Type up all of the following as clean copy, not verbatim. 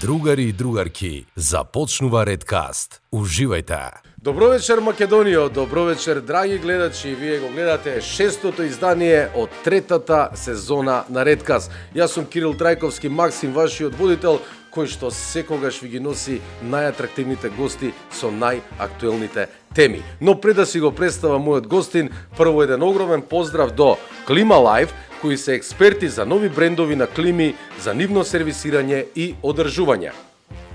Другари и другарки, започнува Редкаст. Уживајте! Добро вечер, Македонија, добро вечер, драги гледачи. Вие го гледате шестото издание од третата сезона на Редкаст. Јас сум Кирил Трајковски, Максим, вашиот водител, кој што секогаш ви ги носи најатрактивните гости со најактуелните теми. Но пред да си го представам мојот гостин, прво еден огромен поздрав до Клима Лайф, кои се експерти за нови брендови на клими, за нивно сервисирање и одржување.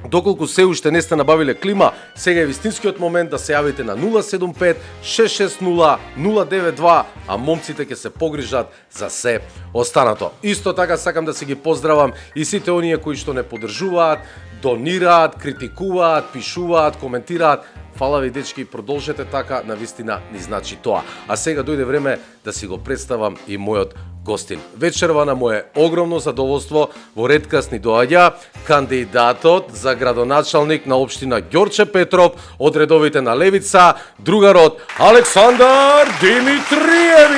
Доколку се уште не сте набавиле клима, сега е вистинскиот момент да се јавите на 075 660 092, а момците ќе се погрижат за се останато. Исто така сакам да се ги поздравам и сите оние кои што не поддржуваат, донираат, критикуваат, пишуваат, коментираат. Фала ви, дечки, продолжете така, навистина ни значи тоа. А сега дојде време да си го представам и мојот гостин. Вечерва на моје огромно задоволство во Редкаст ни доаѓа кандидатот за градоначалник на општина Ѓорче Петров од редовите на Левица, другарот Александар Димитриевиќ.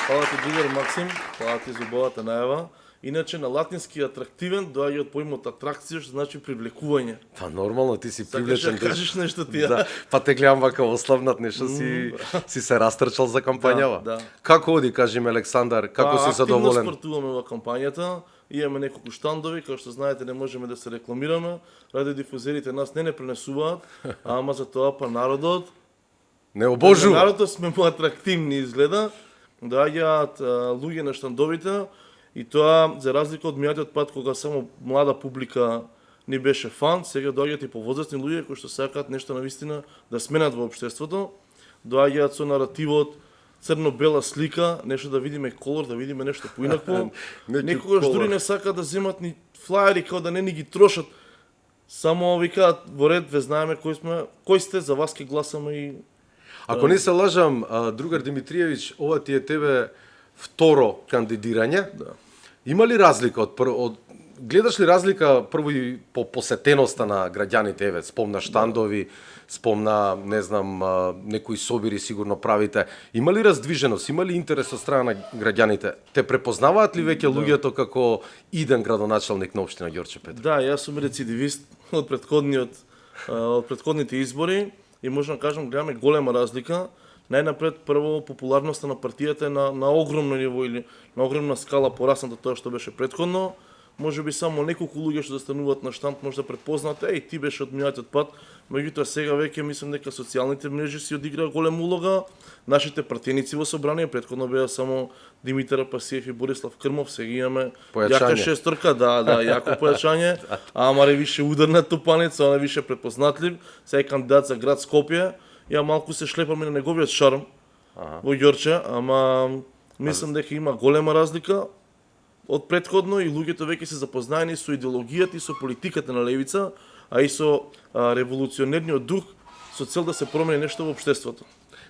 Фала ти, другар Максим, фала ти за убавата најава. Иначе на латински атрактивен доаѓа од поимот атракција, што значи привлекување. Па нормално, ти си привлечен. Сакаш да кажеш нешто ти, да, па те гледам вака ослабнат нешто си се растрчал за кампањава. Да. Како оди, кажи ми, Александар, како си задоволен? Активно спортуваме во кампањата, имаме неколку штандови, како што знаете не можеме да се рекламираме, радиодифузерите нас не пренесуваат, ама за тоа па народот не обожува. Народот сме му атрактивни изгледа, доаѓаат луѓе на штандовите. И тоа, за разлика од мијатиот пат, кога само млада публика ни беше фан, сега доаѓаат и повозрастни луѓе кои што сакаат нешто навистина да сменат во општеството. Доаѓаат со наративот црно-бела слика, нешто да видиме колор, да видиме нешто поинакво. Некогаш дури не сакаат да земат ни флаери, као да не ни ги трошат. Само викаат во ред, ве знаеме кој сте, за вас ке гласаме и... Ако не се лажам, другар Димитриевиќ, ова ти е тебе второ кандидирање. Да. Има ли разлика гледаш ли разлика прво и по посетеноста на граѓаните, еве, спомна штандови, спомна, не знам, некои собири сигурно правите. Има ли раздвиженост, има ли интерес од страна на граѓаните? Те препознаваат ли веќе луѓето како иден градоначалник на општина Ѓорче Петров? Да, јас сум рецидивист од претходните избори и можам да кажам гледаме голема разлика. Најнапред, прво, популарноста на партијата е на огромно ниво или на огромна скала порасната тоа што беше претходно. Може би само неколку луѓе што застануваат на штанд може да препознаат, ти беше од минатиот пат, меѓутоа сега веќе мислам дека социјалните мрежи си одиграа голема улога. Нашите пратеници во собрание претходно беа само Димитар Пасиев и Борислав Крмов, сега имаме јака шесторка, да, јако појачање, ама више ударна тупаница, она више препознатлив, сега е кандидат за град Скопје. Ја малку се шлепаме на неговиот шарм во Ѓорче, ама мислам дека има голема разлика од претходно и луѓето веќе се запознаени со идеологијата и со политиката на Левица, а и со револуционерниот дух со цел да се промени нешто во општеството.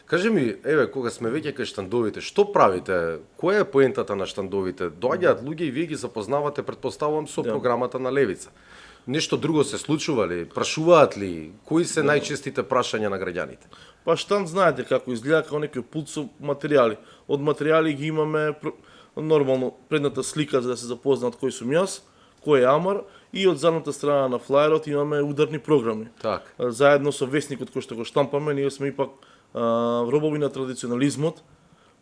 Кажи ми, еве, кога сме веќе кај штандовите, што правите? Која е поентата на штандовите? Доаѓаат луѓе и вие ги запознавате, претпоставувам, со програмата на Левица. Нешто друго се случува ли? Прашуваат ли? Кои се најчестите прашања на граѓаните? Па штанд знаете како изгледа, како некој пулт со материјали. Од материјали ги имаме нормално предната слика за да се запознаат кој сум јас, кој е Амар, и од задната страна на флаерот имаме ударни програми. Так. Заедно со весникот кој што го штампаме, ние сме ипак робови на традиционализмот,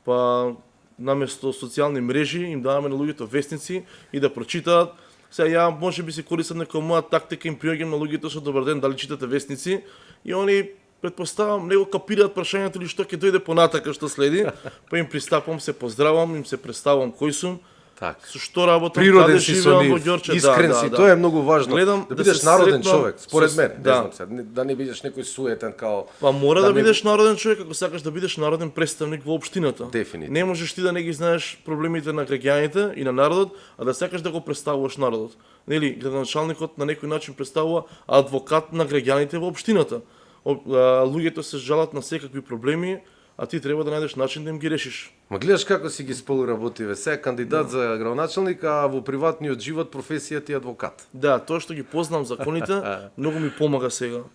па наместо социјални мрежи им даваме на луѓето вестници и да прочитаат. Сега ја може би се користам некоја моја тактика, им приоѓам на луѓето со добар ден, дали читате вестници, и они претпоставам него капираат прашањето или што ќе дојде понатака што следи, па им пристапам, се поздравам, им се представам кој сум. Так. Со што работам, природен каде си живеам со во нив, Ѓорче, искрен си, тоа е многу важно. Гледам да бидеш се народен сретнам човек, според мене, не да. знам се, да не бидеш некој суетен као. Па мора да не бидеш народен човек ако сакаш да бидеш народен представник во општината. Дефинитивно. Не можеш ти да не ги знаеш проблемите на граѓаните и на народот, а да сакаш да го представуваш народот. Нели, градоначалникот на некој начин представува адвокат на граѓаните во општината. Луѓето се жалат на секакви проблеми, а ти треба да најдеш начин да им ги решиш. Ма гледаш како си ги сполуработиве. Сега кандидат за градоначалник, а во приватниот живот професијата е адвокат. Да, тоа што ги познам законите, многу ми помага сега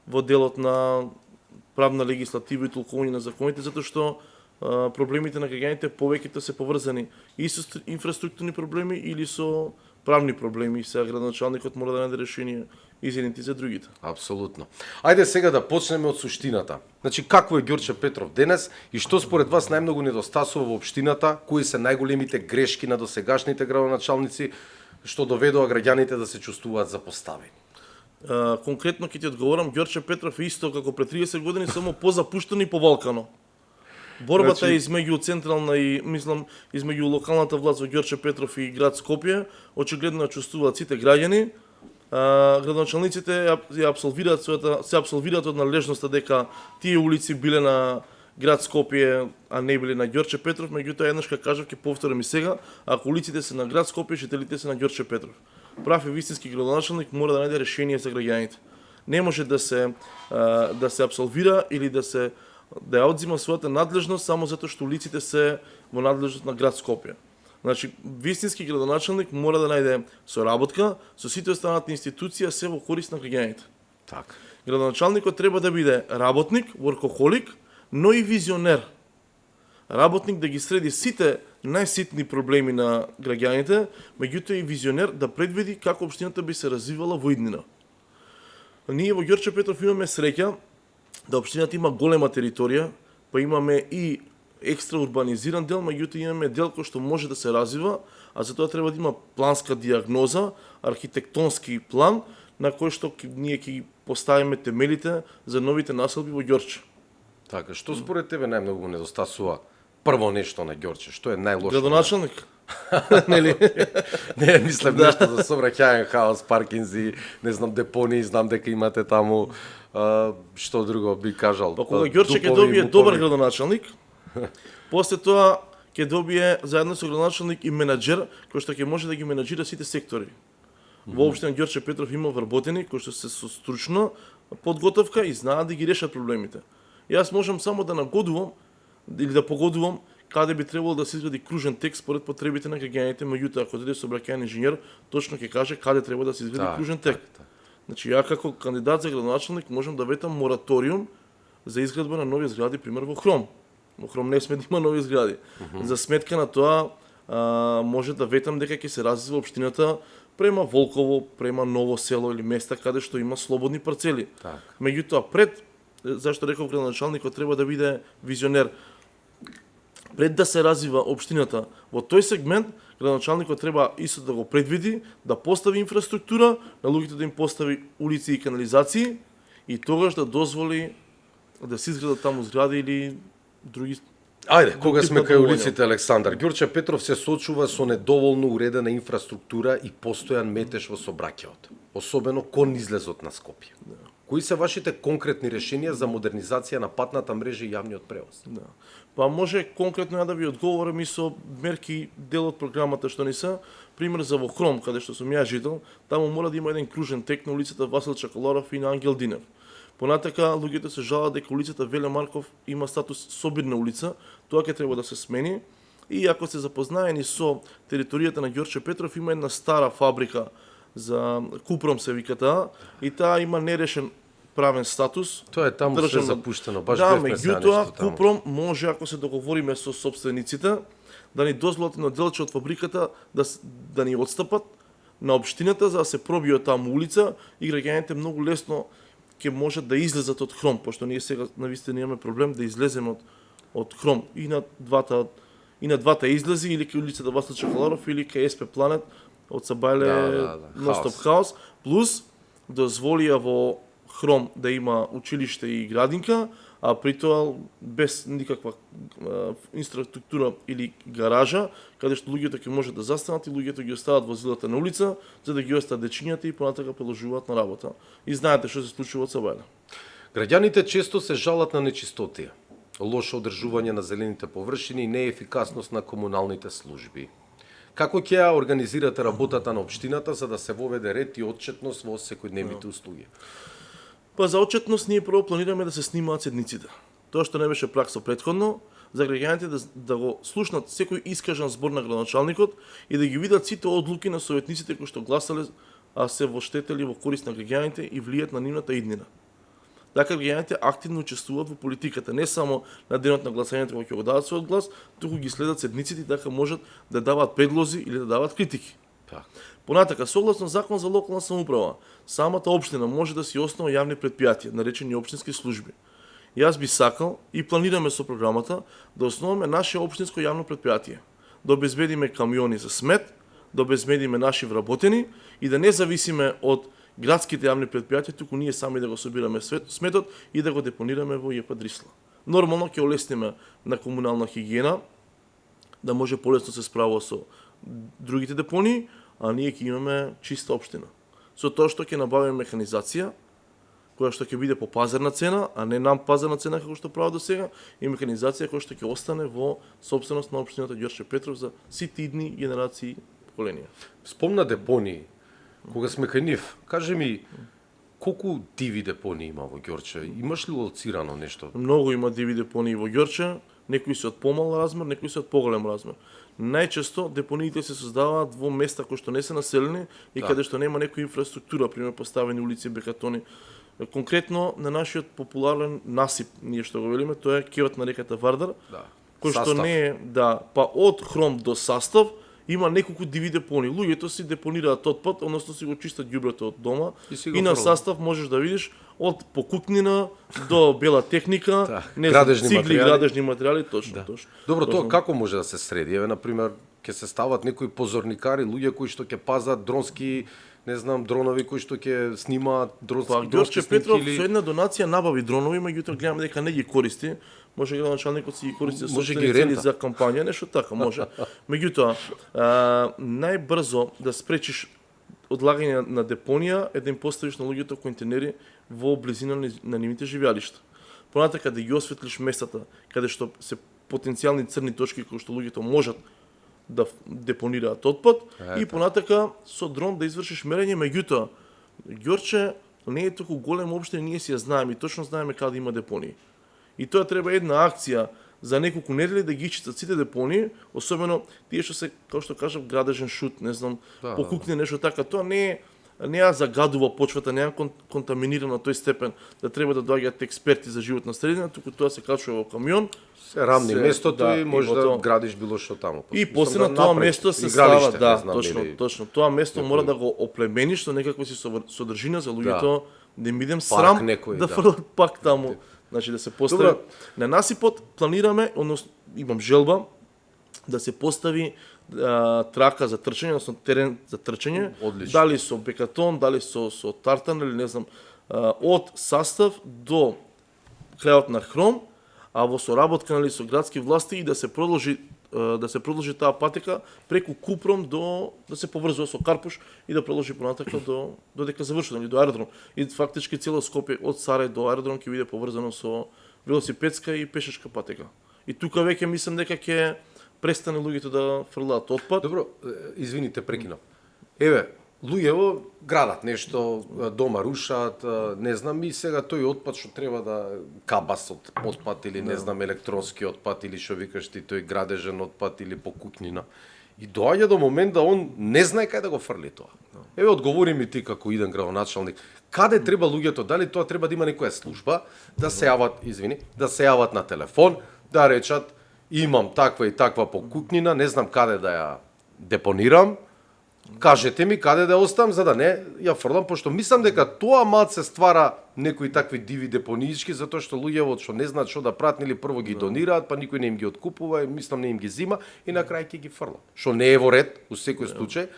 во делот на правна легислатива и толкување на законите, затоа што проблемите на граѓаните повеќето се поврзани и со инфраструктурни проблеми или со правни проблеми и сега градоначалникот мора да најде решение и за едните и за другите. Апсолутно. Ајде сега да почнеме од суштината. Значи, какво е Ѓорче Петров денес и што според вас најмногу недостасува во општината, кои се најголемите грешки на досегашните градоначалници што доведоа граѓаните да се чувствуваат запоставени? Конкретно ќе ти одговорам, Ѓорче Петров е исто како пред 30 години, само позапуштено и повалкано. Борбата е измеѓу централна и, мислам, измеѓу локалната власт во Ѓорче Петров и град Скопје, очигледно ја чувствуваат сите граѓани. Градоначалниците се апсолвираат од надлежноста дека тие улици биле на град Скопје, а не биле на Ѓорче Петров, меѓутоа еднаш ка кажав, ќе повторам и сега, ако улиците се на град Скопје, жителите се на Ѓорче Петров. Прав е вистински градоначалник, мора да најде решение за граѓаните. Не може да се апсолвира или да ја одзима својата надлежност само затоа што улиците се во надлежност на град Скопје. Значи, вистински градоначалник мора да најде соработка со сите останати институции, се во корист на граѓаните. Така. Градоначалникот треба да биде работник, воркохолик, но и визионер. Работник да ги среди сите најситни проблеми на граѓаните, меѓутоа и визионер да предвиди како општината би се развивала во иднина. Ние во Ѓорче Петров имаме среќа да општината има голема територија, па имаме и екстра урбанизиран дел, меѓутоа имаме дел кој што може да се развива, а за тоа треба да има планска диагноза, архитектонски план, на кој што ние ќе ги поставиме темелите за новите населби во Ѓорче. Така, што според тебе најмногу недостасува прво нешто на Ѓорче? Што е најлошо? Градоначалник? Нели? Не, мислам нешто за сообраќајен хаос, паркинзи, не знам, депонии, знам дека имате таму, што друго би кажал? Па кога Ѓорче ќе добие добар градоначалник, после тоа ќе добие заедно со градоначалник и менаџер кој што ќе може да ги менаџира сите сектори. Во општина Ѓорче Петров има вработени кои што се со стручна подготовка и знаат да ги решат проблемите. Јас можам само да нагодувам или да погодувам каде би требало да се изгради кружен текст според потребите на граѓаните, меѓутоа ако дојде сообраќајен инженер, точно ќе каже каде треба да се изгради кружен текст. Значи ја како кандидат за градоначалник можам да ветам мораториум за изградба на нови згради, пример во Хром. Во Хром не сме да има нови згради. За сметка на тоа може да ветам дека ќе се развива општината према Волково, према Ново село или места каде што има слободни парцели. Меѓутоа зашто реков градоначалникот треба да биде визионер. Пред да се развива општината во тој сегмент, градоначалникот треба исто да го предвиди, да постави инфраструктура, на луѓето да им постави улици и канализации и тогаш да дозволи да се изградат таму згради или други. Ајде, кога сме кај улиците Александар, Ѓорче Петров се соочува со недоволно уредена инфраструктура и постојан метеж во сообраќајот, особено кон излезот на Скопје. Кои се вашите конкретни решенија за модернизација на патната мрежа и јавниот превоз? Па може конкретно ја да ви одговорам и со мерки дел од програмата што ни се. Пример за во Хром, каде што сум ја жител, таму мора да има еден кружен тек на улицата Васил Чакаларов и на Ангел Динев. Понатака, луѓето се жалат дека улицата Веле Марков има статус собирна улица, тоа ќе треба да се смени. И ако се запознаени со територијата на Ѓорче Петров, има една стара фабрика за Купром се вика таа, и таа има нерешен правен статус. Тоа е таму се запуштено, баш да, бевме сега меѓутоа, нешто таму. Купром може, ако се договориме со собствениците, да ни дозволат на делче од фабриката да ни отстапат на општината за да се пробие таму улица и граѓаните многу лесно ќе можат да излезат од Хром, пошто ние сега навистина имаме проблем да излеземе од Хром и на двата излези, или кај улицата Васил Чакаларов или кај СП Планет од Сабајле нонстоп хаос, плюс дозволија во Хром да има училиште и градинка, а при тоа без никаква инфраструктура или гаража, каде што луѓето ќе можат да застанат и луѓето ги остават возилата на улица, за да ги остават дечињата и понатака продолжуваат на работа. И знаете што се случува од Сабајле. Граѓаните често се жалат на нечистотија, лошо одржување на зелените површини и неефикасност на комуналните служби. Како ќе ја организирате работата на општината за да се воведе ред и отчетност во секојдневните услуги? Па за отчетност ние прво планираме да се снимаат седниците. Тоа што не беше пракса претходно, за граѓаните да го слушнат секој искажан збор на градоначалникот и да ги видат сите одлуки на советниците кои што гласале, а се воштетели во корист на граѓаните и влијат на нивната иднина. Така граѓаните активно учествуваат во политиката, не само на денот на гласањето кога ќе го дадат својот глас, туку ги следат седниците така можат да даваат предлози или да даваат критики. Так. Понатака, согласно Закон за локална самоуправа, самата општина може да си основа јавни предпријатија, наречени општински служби. Јас би сакал и планираме со програмата да основаме наше општинско јавно предпријатие, да обезбедиме камиони за смет, да обезбедиме наши вработени и да не зависиме од градските јавни предпријатија, туку ние сами да го собираме сметот и да го депонираме во ЈП Дрисла. Нормално ќе олесниме на комунална хигиена, да може полесно се справува со другите депонии, а ние ќе имаме чиста општина. Со тоа што ќе набавиме механизација, која што ќе биде по пазарна цена, а не нам пазарна цена како што прават до сега, и механизација која што ќе остане во сопственост на општината Ѓорче Петров за сите идни генерации поколенија. Спомна депонии. Кога сме кај нив, кажи ми, колку диви депонии има во Ѓорче? Имаш ли лоцирано нешто? Многу има диви депонии во Ѓорче, некои се од помал размер, некои се од поголем размер. Најчесто депониите се создаваат во места кои што не се населени и каде што нема некоја инфраструктура, пример поставени улици, бекатони. Конкретно на нашиот популарен насип, ние што го велиме, тоа е кеот на реката Вардар, кој што не е, па од Хром до Састав има неколку диви депонии. Луѓето си депонираат отпад, односно си го чистат ѓубрето од дома и на Састав можеш да видиш од покукнина до бела техника, цигли, градежни материјали, точно. Добро, тоа како може да се среди? Еве, например, ќе се стават некои позорникари, луѓе кои што ќе пазат дронски, не знам, дронови кои што ќе снимаат дронски Ѓорче Петров со една донација набави дронови, меѓутоа гледаме дека не ги користи. Може градоначалникот си ги користи за собствени цели за кампања, нешто така може. Меѓутоа, најбрзо да спречиш одлагање на депонија е да им поставиш на луѓето контейнери во близина на нивните живеалишта. Понатака да ги осветлиш местата каде што се потенцијални црни точки кои што луѓето можат да депонираат отпад и понатака со дрон да извршиш мерење, меѓутоа Ѓорче не е толку голем општина, ние си ја знаеме и точно знаеме каде има депонии. И тоа треба една акција за неколку недели да ги ичистат сите депонии, особено тие што се, како што кажав, градежен шут, не знам, покукне нешто така, тоа не ја загадува почвата, не ја контаминира на тој степен да треба да доаѓаат експерти за животна средина, туку тоа се качува во камион, се рамни местото и може да градиш било што таму. И после на тоа место се става, точно, тоа место мора да го оплемениш со некаква си содржина за луѓето да им бидем срам да фрлат пак таму. Значи да се постави на насипот, планираме, односно имам желба да се постави трака за трчање, односно терен за трчање, дали со бекатон, дали со тартан или не знам, од Састав до крајот на Хром, а во соработка со градски власти и да се продолжи таа патека преку Купром да се поврзува со Карпуш и да продолжи понатака до дека завршува, до аеродром. И фактички цело Скопје од Сарај до аеродром ќе биде поврзано со велосипедска и пешачка патека. И тука веќе мислам дека ќе престане луѓето да фрлаат отпад. Добро, извините, прекинав. Еве, луѓево градат нешто, дома рушаат, не знам, и сега тој отпад што треба да кабас отпад или не знам електронски отпад или што викаш ти тој градежен отпад или покукнина. И доаѓа до момент да он не знае кај да го фрли тоа. Еве, одговори ми ти како иден градоначалник, каде треба луѓето, дали тоа треба да има некоја служба да се јават, да се јават на телефон, да речат имам таква и таква покукнина, не знам каде да ја депонирам. Кажете ми каде да оставам за да не ја фрлам, пошто мислам дека тоа малце ствара некои такви диви депониички, затоа што луѓето што не знаат што да прават, или прво ги донираат, па никој не им ги откупува, мислам не им ги зима и на крај ќе ги фрлам. Што не е во ред, во секој случај.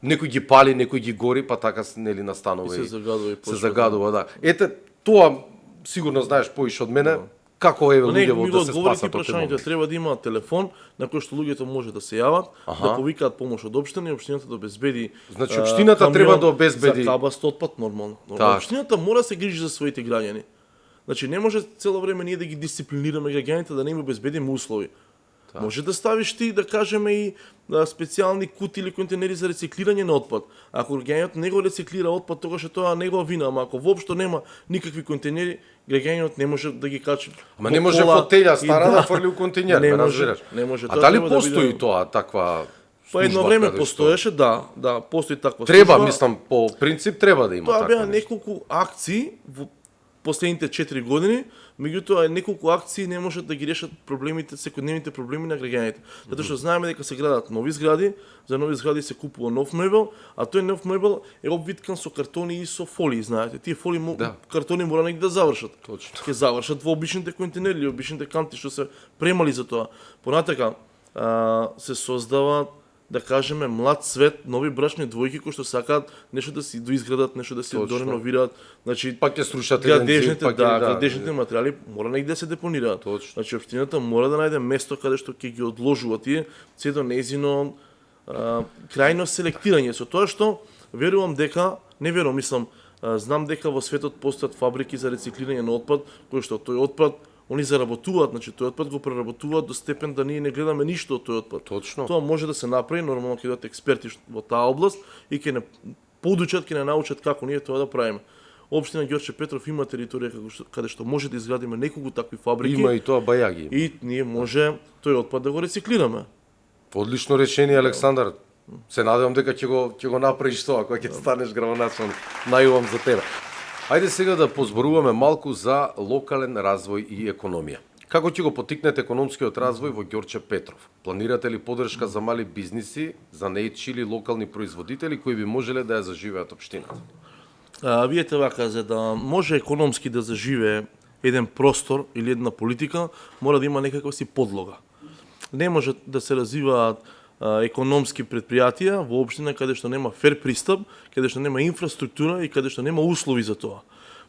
Некој ги пали, некој ги гори, па така нели настанува и се загадува, да. Ете, тоа сигурно знаеш поише од мене. Како еве луѓето да се спасат од прашањето, треба да има телефон на кој што луѓето може да се јават, да повикаат помош од општина и општината да обезбеди. Значи општината треба да обезбеди за кабаст отпад нормално. Општината мора да се грижи за своите граѓани. Значи не може цело време ние да ги дисциплинираме граѓаните да не им обезбедиме услови. Може да ставиш ти, да кажеме, и специјални кути или контейнери за рециклирање на отпад. Ако граѓаниот не го рециклира отпад, тогаш е тоа негова вина, ама ако воопшто нема никакви контейнери, граѓаниот не може да ги качи. Ама не може фотелја стара да фрли у контейнер, не разбираш. Не може. А дали постои тоа таква служба? Па едно време постоеше, да, постои таква служба. Треба, мислам, по принцип треба да има таква. таква. Тоа беа неколку акции последните 4 години, меѓутоа неколку акции не можат да ги решат проблемите, секојдневните проблеми на граѓаните. Затоа што знаеме дека се градат нови згради, за нови згради се купува нов мебел, а тој нов мебел е обвиткан со картони и со фолии, знаете. Тие фолии картони мора негде да завршат. Точно. Ќе завршат во обичните контейнери, обичните канти што се премали за тоа. Понатака се создава, да кажеме, млад свет, нови брачни двојки кои што сакаат нешто да си доизградат, нешто да си дореновираат. Значи, Пак ќе срушат градежните, градежните материјали мора негде да се депонираат. Точно. Значи општината мора да најде место каде што ќе ги одложува тие, се до нејзино крајно селектирање. Со тоа што верувам дека, не верувам, мислам, знам дека во светот постојат фабрики за рециклирање на отпад, кои што тој отпад они заработуваат, значи тој отпад го преработуваат до степен да ние не гледаме ништо од тој отпад. Точно. Тоа може да се направи, нормално ќе дадат експерти во таа област и ќе не подучат, ќе не научат како ние тоа да правиме. Општина Ѓорче Петров има територија каде што може да изградиме неколку такви фабрики. Има и тоа бајаги. И ние може тој отпад да го рециклираме. Одлично решение, Александар. Се надевам дека ќе го направиш тоа кога ќе станеш градоначелник. Најувам за тебе. Ајде сега да позборуваме малку за локален развој и економија. Како ќе го потикнете економскиот развој во Ѓорче Петров? Планирате ли поддршка за мали бизниси, за неичили локални производители кои би можеле да ја заживеат општината? Видете вака, за да може економски да заживее еден простор или една политика, мора да има некаква си подлога. Не може да се развиваат економски предпријатија во општина каде што нема фер пристап, каде што нема инфраструктура и каде што нема услови за тоа.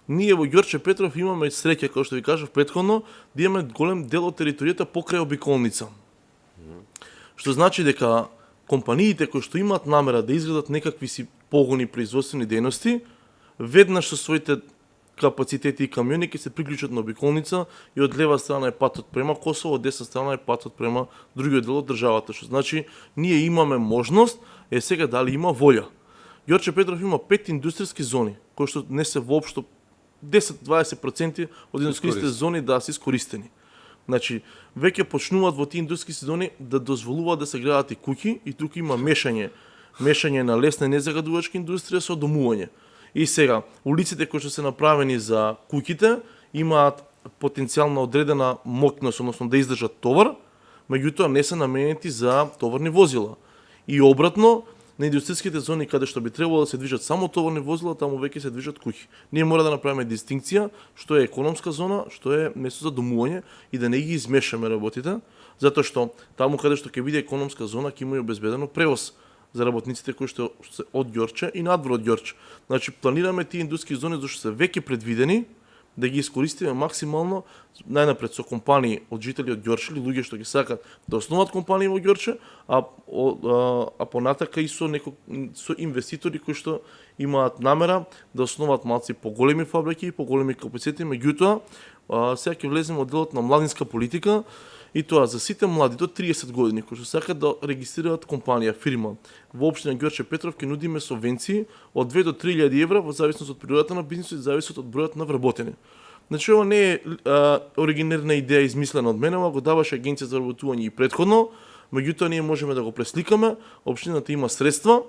Ние во Ѓорче Петров имаме среќа, како што ви кажав претходно, да имаме голем дел од територијата покрај обиколница. Што значи дека компаниите кои што имаат намера да изградат некакви си погони производствени дејности, веднаш со своите капацитети и камиони ќе се приклучат на обиколница и од лева страна е патот према Косово, од десна страна е патот према другиот дел од државата. Што значи ние имаме можност, сега дали има волја. Ѓорче Петров има 5 индустријски зони, кои што не се воопшто 10-20% од индустријските зони да се искористени. Значи, веќе почнуваат во тие индустријски зони да дозволуваат да се градат и куќи и тука има мешање на лесна и незагадувачка индустрија со домување. И сега, улиците кои што се направени за куќите имаат потенцијално одредена моќност, односно да издржат товар, меѓутоа не се наменети за товарни возила. И обратно, на индустријските зони каде што би требало да се движат само товарни возила, таму веќе се движат куќи. Ние мора да направиме дистинкција што е економска зона, што е место за домување и да не ги измешаме работите, затоа што таму каде што ќе биде економска зона ќе има и обезбедено превоз за работниците кои што се од Ѓорче и надвор од Ѓорче. Значи планираме тие индустријски зони зашто се веќе предвидени да ги искористиме максимално, најнапред со компании од жители од Ѓорче или луѓе што ги сакат да основат компании во Ѓорче, а понатака и со инвеститори кои што имаат намера да основат малци поголеми фабрики и поголеми капацитети, меѓутоа сега ќе влеземе од делот на младинска политика. И тоа за сите млади до 30 години кои што сакаат да регистрираат компанија, фирма во општина Ѓорче Петров, ќе нудиме субвенции од 2 до 3.000 евра во зависност од природата на бизнисот и зависност од бројот на вработени. Значи ова не е оригинерна идеја измислена од мене, ова го даваше Агенција за вработување и претходно, меѓутоа ние можеме да го пресликаме, општината има средства,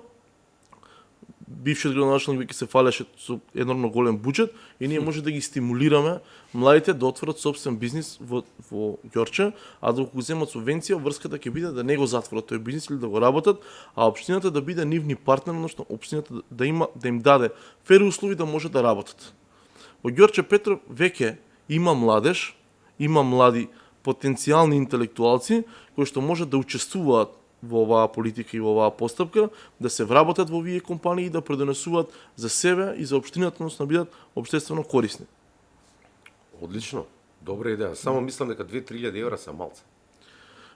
бившиот градоначелник веќе се фалеше со енормно голем буџет и ние може да ги стимулираме младите да отворат собствен бизнис во Ѓорче, а да го земат субвенција, врската ќе биде да не го затворат тој бизнис или да го работат, а општината да биде нивни партнер, односно општината да им даде фер услови да може да работат. Во Ѓорче Петров веќе има младеж, има млади потенцијални интелектуалци кои што можат да учествуваат во оваа политика и во оваа постапка, да се вработат во овие компании и да предонесуваат за себе и за општината, односно бидат општествено корисни. Одлично. Добра идеја. Само мислам дека 2-3.000 евра се малце.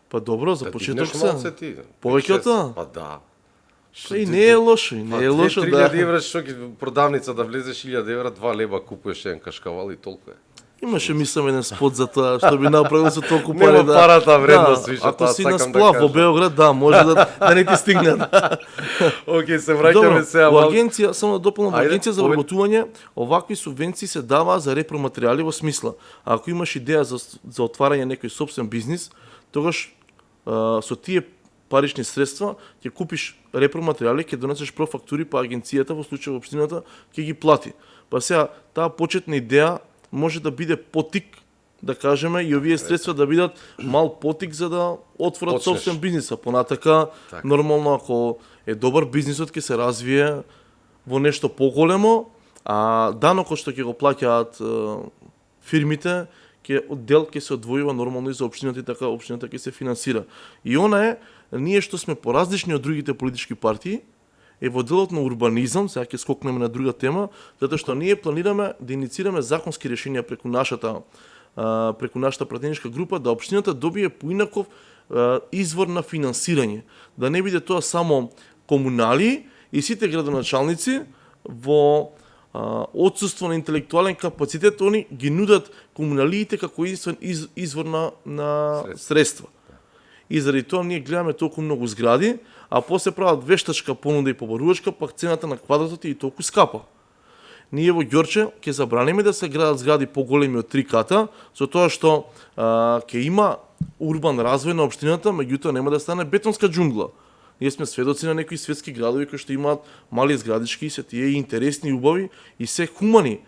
Па добро, за почеток се. Повеќе од тоа? Па да. И не е лошо, и не е лошо да. 3.000 евра што ќе продавница да влезеш 1.000 евра, 2 леба купуваш еден кашкавал и толку е. Имаше мислам еден спот за тоа што би направил со толку пари. Нема парата вредност више, ако си на сплав во Београд, да, може да не ти стигне. Океј, се враќаме сега. Во агенција, само да дополнам, во агенција за вработување, овакви субвенции се даваа за репроматеријали во смисла. Ако имаш идеја за отварање некој собствен бизнис, тогаш со тие парични средства ќе купиш репроматеријали, ќе донесеш профактури па агенцијата во случај во општината ќе ги плати. Па сега таа почетна идеја може да биде потик, да кажеме, и овие средства да бидат мал потик за да отворат Почнеш. собствен бизнис. А понатака, Така. нормално ако е добар бизнисот ќе се развие во нешто поголемо, а данокот што ќе го плаќаат фирмите, дел ќе се одвојува нормално и за општината и така општината ќе се финансира. И она е, ние што сме поразлични од другите политички партии, е во делот на урбанизам, сега ќе скокнеме на друга тема, затоа што ние планираме да иницираме законски решенија преку нашата пратеничка група, да општината добие поинаков извор на финансирање. Да не биде тоа само комунали и сите градоначалници во отсуство на интелектуален капацитет, они ги нудат комуналиите како единствен извор на средства. И заради тоа ние гледаме толку многу згради, а после прават вештачка понуда и побарувачка, пак цената на квадратот е и толку скапа. Ние во Ѓорче ќе забраниме да се градат згради поголеми од 3 ката, затоа што ќе има урбан развој на општината, меѓутоа нема да стане бетонска џунгла. Ние сме сведоци на некои светски градови кои што имаат мали зградички и се тие и интересни, убави и се хумани.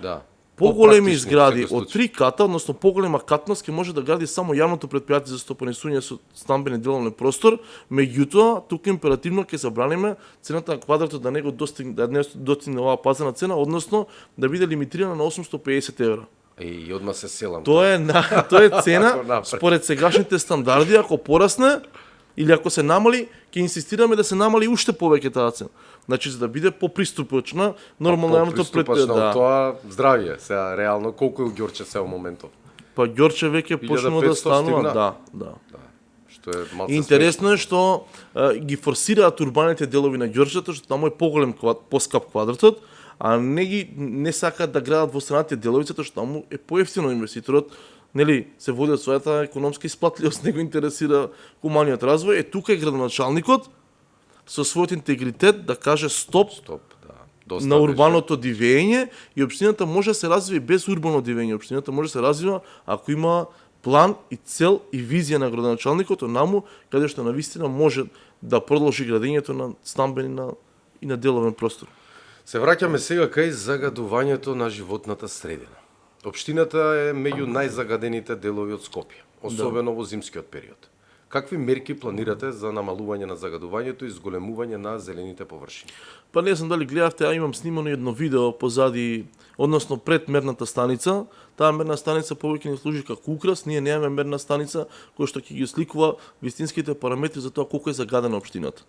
Да. Поголеми Попрактични, згради во секој од случај. 3 ката, односно поголема катност, ќе може да гради само јавното предпријатие за стопанисување со стамбени деловен простор, меѓутоа тука императивно ќе забраниме цената на квадратот да не го достигне, да не достигне оваа пазарна цена, односно да биде лимитирана на 850 евра. И одма се селам. Тоа е цена Ако напред. според сегашните стандарди, ако порасне или ако се намали, ќе инсистираме да се намали уште повеќе таа цена. Значи за да биде попристапочна, нормално јавното предпријатие. да. Тоа здравје, сега реално колку е у Ѓорче сега во моментов? Па Ѓорче веќе почнува да 1500 станува, стигна. да. Што е малце Интересно е што ги форсираат урбаните делови на Ѓорчето, што таму е поголем поскап квадратот, а не сакаат да градат во странатите делови, затоа што таму е поевтино инвеститорот, нели, се води од својата економска исплатливост, не го интересира хуманиот развој. Тука е градоначалникот со својот интегритет да каже стоп Стоп, да. Доста на беше. урбаното дивење и општината може да се развие без урбано дивење. Општината може да се развива ако има план и цел и визија на градоначалникот онаму каде што навистина може да продолжи градењето на стамбени и на деловен простор. Се враќаме сега кај загадувањето на животната средина. Општината е меѓу најзагадените делови од Скопје, особено во зимскиот период. Какви мерки планирате за намалување на загадувањето и зголемување на зелените површини? Па не знам дали гледавте, а имам снимано едно видео позади, односно пред мерната станица. Таа мерна станица повеќе не служи како украс, ние немаме мерна станица која што ќе ги сликува вистинските параметри за тоа колку е загадена општината.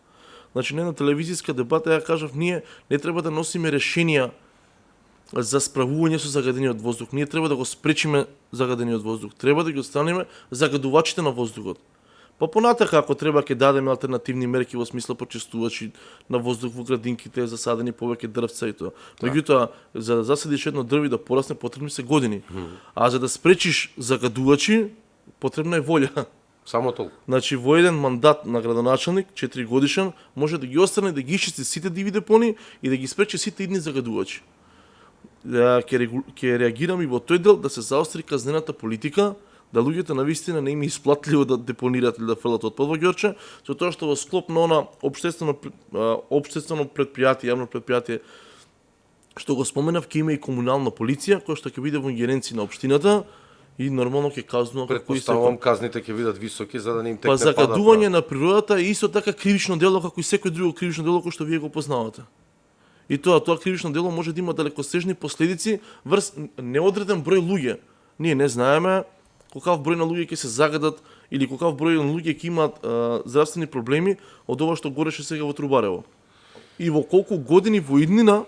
Значи, на една телевизиска дебата ја кажав, ние не треба да носиме решенија за справување со загадениот воздух. Ние треба да го спречиме загадениот воздух. Треба да ги отстраниме загадувачите на воздухот. Па понатака, ако треба, ќе дадеме алтернативни мерки во смисла почистувачи на воздух во градинките, засадени повеќе дрвца и тоа. Меѓутоа, за да засадиш едно дрво и да порасне, потребни се години. А за да спречиш загадувачи, потребна е волја. Само толку. Значи, во еден мандат на градоначалник, 4 годишен, може да ги острани, да ги исчисти сите диви депони и да ги спречи сите идни загадувачи. Ќе реагирам и во тој дел да се заостри казнената политика, да луѓето навистина не им е исплатливо да депонираат или да фрлат отпад во Ѓорче, затоа што во склоп на она општествено предпријатие, јавно предпријатие што го споменав, ќе има и комунална полиција која што ќе биде во ингеренција на општината и нормално ќе казнува како и Предпоставувам казните ќе бидат високи за да не им текне Па пада. загадување на природата е исто така кривично дело како и секој друго кривично дело кој што вие го познавате. И тоа кривично дело може да има далекосежни последици врз неодреден број луѓе. Ние не знаеме колкав број на луѓе ќе се загадат или колкав број на луѓе ќе имаат здравствени проблеми од ова што гореше сега во Трубарево. И во колку години во иднина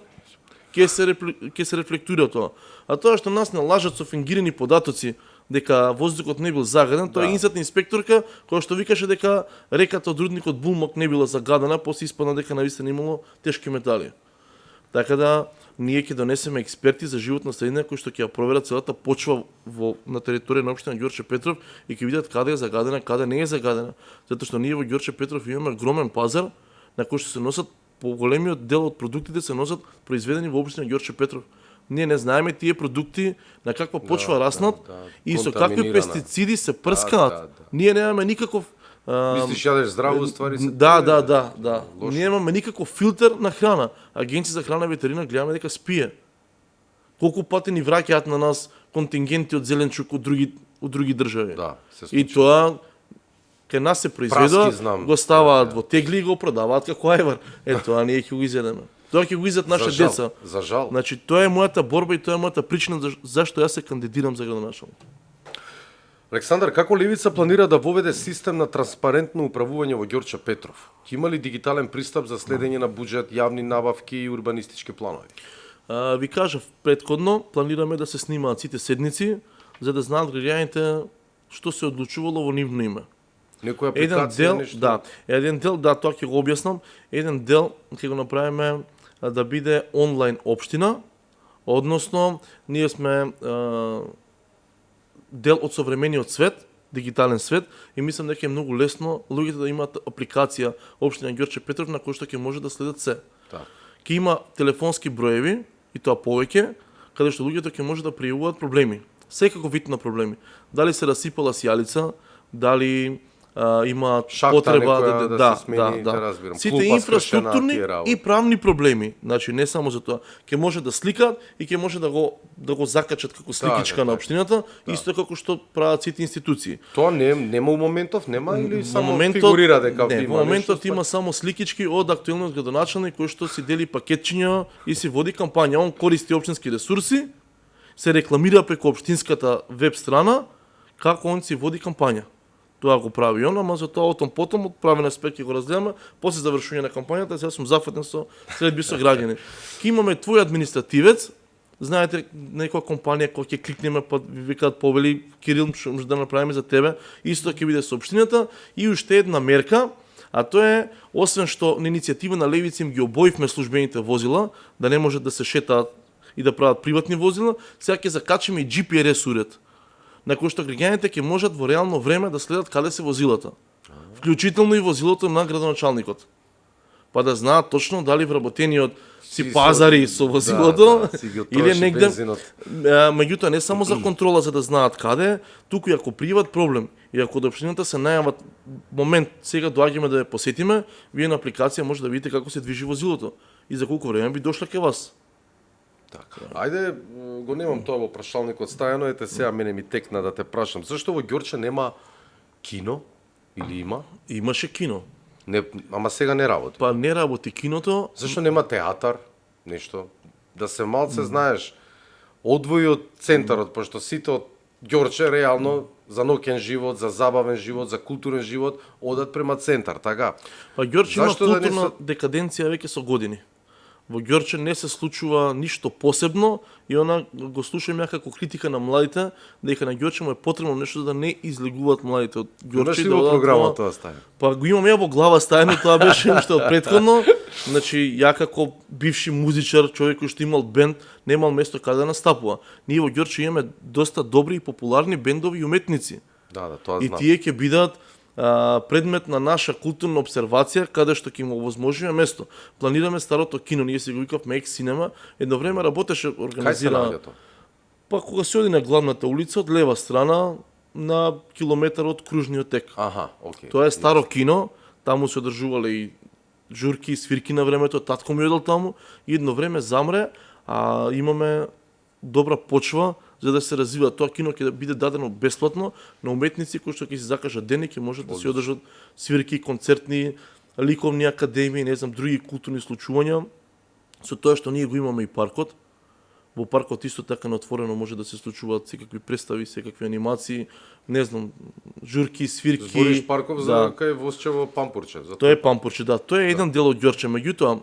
ќе се рефлектира тоа. А тоа што нас не лажат со фингирани податоци дека воздухот не бил загаден, тоа е институтна инспекторка која што викаше дека реката од рудникот Булмак не била загадена, после испадна дека навистина имало тешки метали. Така да ние ќе донесеме експерти за животна средина кои што ќе ја проверат целата почва на територија на општина Ѓорче Петров и ќе видат каде е загадена, каде не е загадена. Затоа што ние во Ѓорче Петров имаме огромен пазар на кој што се носат поголемиот дел од продуктите се носат произведени во општина Ѓорче Петров. Ние не знаеме тие продукти на каква почва раснат и со какви пестициди се прскаат. Ние немаме никаков Мислиш јадеш здраво, ствари се. Да. Ние немаме никаков филтер на храна. Агенција за храна и ветерина гледаме дека спие. Колку пати ни враќаат на нас контингенти од зеленчук од други држави. Да, се И случи. тоа кај нас се произведува, Праски, знам. го ставаат во тегли и го продаваат како ајвар. Тоа ние ќе го изедеме. Тоа ќе го изедат За нашите жал, деца. За жал. Значи, тоа е мојата борба и тоа е мојата причина зашто јас се кандидирам за градоначалник. Александар, како Левица планира да воведе систем на транспарентно управување во Ѓорче Петров? Ќе има ли дигитален пристап за следење на буџет, јавни набавки и урбанистички планови? Ви кажав претходно, планираме да се снимаат сите седници, за да знаат граѓаните што се одлучувало во нивно име. Некоја Еден апликација, дел, нешто? да, тоа ќе го објаснам. Еден дел ќе го направиме да биде онлайн општина, односно ние сме дел од современиот свет, дигитален свет, и мислам дека е многу лесно луѓето да имаат апликација општина Ѓорче Петров на кој што ќе може да следат се. Да. Ќе има телефонски броеви, и тоа повеќе, каде што луѓето ќе може да пријавуваат проблеми. Секако вид на проблеми. Дали се расипала сијалица, дали има Шахта потреба некоја да се смени, да разбирам. Сите Клупа инфраструктурни скршена, тие работи. и правни проблеми. Значи не само за тоа. Ќе може да сликаат и ќе може да го закачат како сликичка така, на општината, исто како што прават сите институции. Тоа нема у моментов, нема или Во само моментот фигурира дека не, има во моментот нешто, има само сликички од актуелниот градоначалник кој што си дели пакетчиња и си води кампања. Он користи општински ресурси, се рекламира преку општинската веб страна како он си води кампања. Тоа го прави он, ама за тоа потом од правен аспект ќе го разгледаме, после завршување на кампањата, сега сум зафатен со средби со граѓани. Ке имаме твој административец, знаете, некоја компанија која ќе кликнеме, па ви викаат повели Кирил, што може да направиме за тебе, исто ќе биде со општината и уште една мерка, а тоа е, освен што на иницијатива на Левица им ги обоивме службените возила, да не можат да се шетаат и да прават приватни возила, сега ќе закачиме и GPRS уред, на кој што граѓаните ќе можат во реално време да следат каде се возилата. Вклучително и возилото на градоначалникот. Па да знаат точно дали вработениот си пазари со возилото или негде. Меѓутоа не само за контрола за да знаат каде, туку и ако пријават проблем и ако до општината се најават момент сега доаѓаме да ја посетиме, вие на апликација може да видите како се движи возилото и за колку време би дошло ке вас. Така. Ајде, го немам тоа во прашалникот стајано, ете сега мене ми текна да те прашам. Зашто во Ѓорче нема кино? Или има? Имаше кино. Не, ама сега не работи. Па не работи киното. Зашто нема театар? Нешто? Да се малце, знаеш, одвои од центарот, пошто сите од Ѓорче реално за ноќен живот, за забавен живот, за културен живот одат према центар, така? Па Ѓорче има Зашто да не културна се- декаденција веќе со години. Во Ѓорче не се случува ништо посебно и она го слушам ја како критика на младите, дека на Ѓорче му е потребно нешто за да не излегуваат младите од Ѓорче. Имаш и ли да во одат програмата тоа? тоа стаја? Па го имам ја во глава стајано, тоа беше уште од претходно. Значи, ја како бивши музичар, човек кој што имал бенд, немал место каде да настапува. Ние во Ѓорче имаме доста добри и популарни бендови и уметници. Да, тоа И знам. тие ќе бидат предмет на наша културна обсервација, каде што ќе му овозможиме место. Планираме старото кино, ние си го викавме Екс Синема, едно време работеше, Кај се организира... наоѓа тоа? Па кога се оди на главната улица, од лева страна, на километар од кружниот тек. Аха, окей. Тоа е старо кино, таму се одржувале и журки и свирки на времето, татко ми одел таму, и едно време замре, а имаме добра почва за да се развива. Тоа кино ќе биде дадено бесплатно на уметници кои што ќе си закажат ден и ќе можат да си одржат свирки, концертни, ликовни академии, не знам, други културни случувања. Со тоа што ние го имаме и паркот. Во паркот исто така на отворено може да се случуваат секакви представи, секакви анимации, не знам, журки, свирки. Збориш парков за да. кај Восчево Пампурче. За Тоа е Пампурче, да. Тоа е еден дел од Ѓорче. Меѓутоа,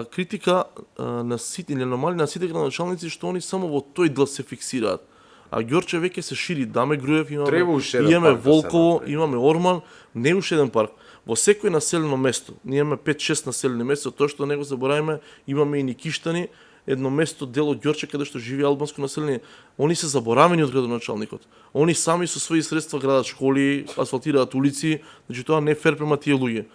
критика на сите или намали на сите градоначалници што они само во тој дел се фиксираат. А Ѓорче веќе се шири. Даме Груев, Треба уште еден имаме парк да се Волково, направи. имаме Орман, не уште еден парк. Во секој населено место, ние имаме 5-6 населени места, тоа што не го забораваме, имаме и Никиштани, едно место дел од Ѓорче каде што живее албанско население. Они се заборавени од градоначалникот. Они сами со своји средства градат школи, асфалтираат улици, значи тоа не е фер према тие луѓе.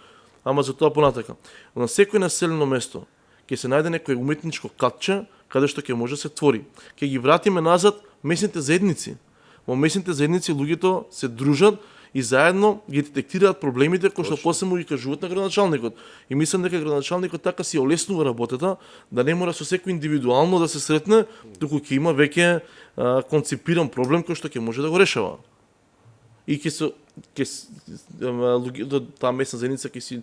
Ама за тоа понатака. На секој населено место ќе се најде некој уметничко катче каде што ќе може да се твори. Ќе ги вратиме назад месните заедници. Во месните заедници луѓето се дружат и заедно ги детектираат проблемите кои што после му ги кажуваат на градоначалникот. И мислам дека градоначалникот така си олеснува работата, да не мора со секој индивидуално да се сретне, туку ќе има веќе концепиран проблем кој што ќе може да го решава. И таа месна заедница ќе си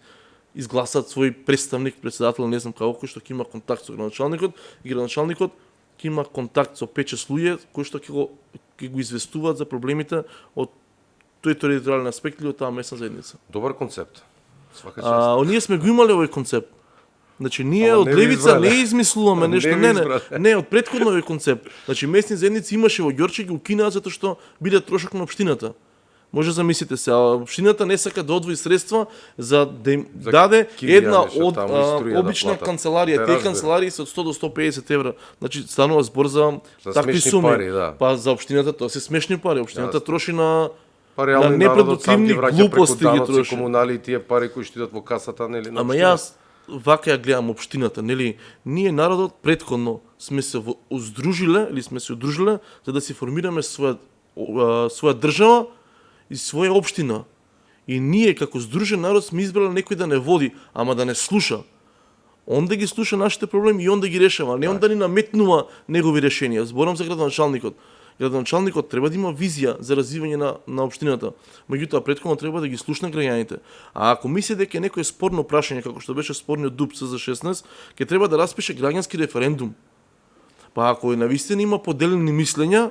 изгласат свој представник, председател, не знам како, кој што ќе има контакт со градоначалникот, и градоначалникот ќе има контакт со 5-6 луѓе кои што ќе го известуваат за проблемите од тој територијален аспект или од таа месна заедница. Добар концепт. Свака чест. Ние сме го имале овој концепт. Значи ние Ама од не ви левица избрале. не измислуваме нешто, Не ви избрале. не, од претходно овој концепт. Значи месни заедници имаше во Ѓорче, ги укинаа затоа што биде трошок на општината. Може замислите се, а општината не сака да одвои средства за да им даде килија една нешто од таму и струја да обична платат. канцеларија. Те Тие разбирам. канцеларии се од 100 до 150 евра. Значи станува збор за такви смешни суми. пари, да. Па за општината тоа се смешни пари. Општината троши на Па реално на народот сам ги непредуктивни враќа глупости преку ги даноци, троши. комунали и тие пари кои што идат во касата, нели? на Ама општина. јас вака ја гледам општината, нели? Ние народот претходно сме се уздружиле или сме се удружиле за да си формираме своја држава и своја општина. И ние како здружен народ сме избрали некој да не води, ама да не слуша. Он да ги слуша нашите проблеми и он да ги решава, не он да ни наметнува негови решенија. Зборам за градоначалникот. Градоначалникот треба да има визија за развивање на општината. Меѓутоа претходно треба да ги слушне граѓаните. А ако мисли дека некој спорно прашање како што беше спорниот ДУП за 16, ќе треба да распише граѓански референдум. Па ако навистина има поделени мислења,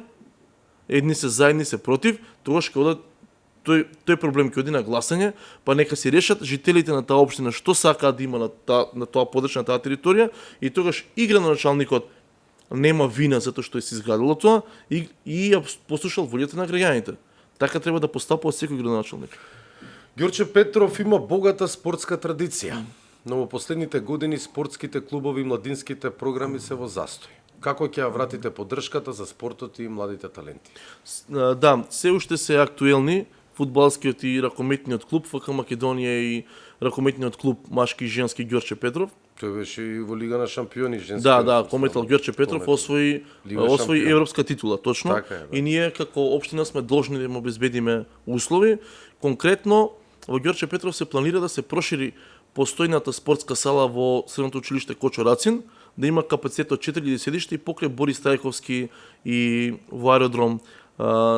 едни се за, едни се против, тогаш ќе одат тој проблем ќе оди на гласање, па нека си решат жителите на таа општина што сакаат да има на тоа подрачје, на таа територија, и тогаш и градоначалникот нема вина затоа што се изградило тоа и ја послушал волјата на граѓаните. Така треба да постапува секој градоначалник. Ѓорче Петров има богата спортска традиција, но во последните години спортските клубови и младинските програми се во застој. Како ќе ја вратите поддршката за спортот и младите таленти? Да, се уште се актуелни фудбалскиот и ракометниот клуб ФК Македонија и ракометниот клуб машки и женски Ѓорче Петров. Тој беше и во Лига на шампиони женски. Да, кометал Ѓорче Петров освои европска титула, точно. Така е, да. И ние како општина сме должни да им обезбедиме услови. Конкретно во Ѓорче Петров се планира да се прошири постојната спортска сала во Средното училиште Кочо Рацин, да има капацитет од 4 седишта и покрај Борис Трајковски и во аеродром.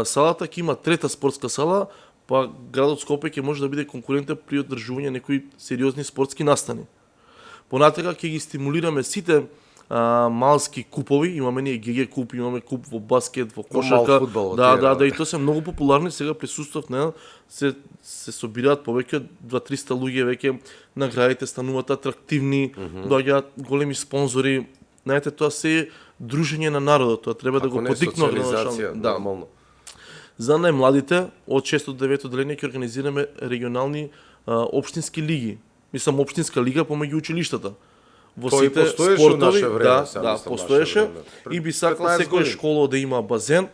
Салата ќе има трета спортска сала, па градот Скопје ќе може да биде конкурентен при одржување некои сериозни спортски настани. Понатака ќе ги стимулираме сите малски купови, имаме ние ГГ куп, имаме куп во баскет, во кошарка. Фудбал, Да, и тоа се многу популарни, сега присуствав на се собираат повеќе 200-300 луѓе веќе, наградите стануваат атрактивни, доаѓаат големи спонзори. Знаете, тоа се е дружење на народот, тоа треба да го потикнува социализација, нормално. За најмладите од 6 до 9 одделение ќе организираме регионални општински лиги. Мислам општинска лига помеѓу училиштата. Во Тој сите постоеше спортови, наше време, да, постоеше и би сакал секоја школа да има базен,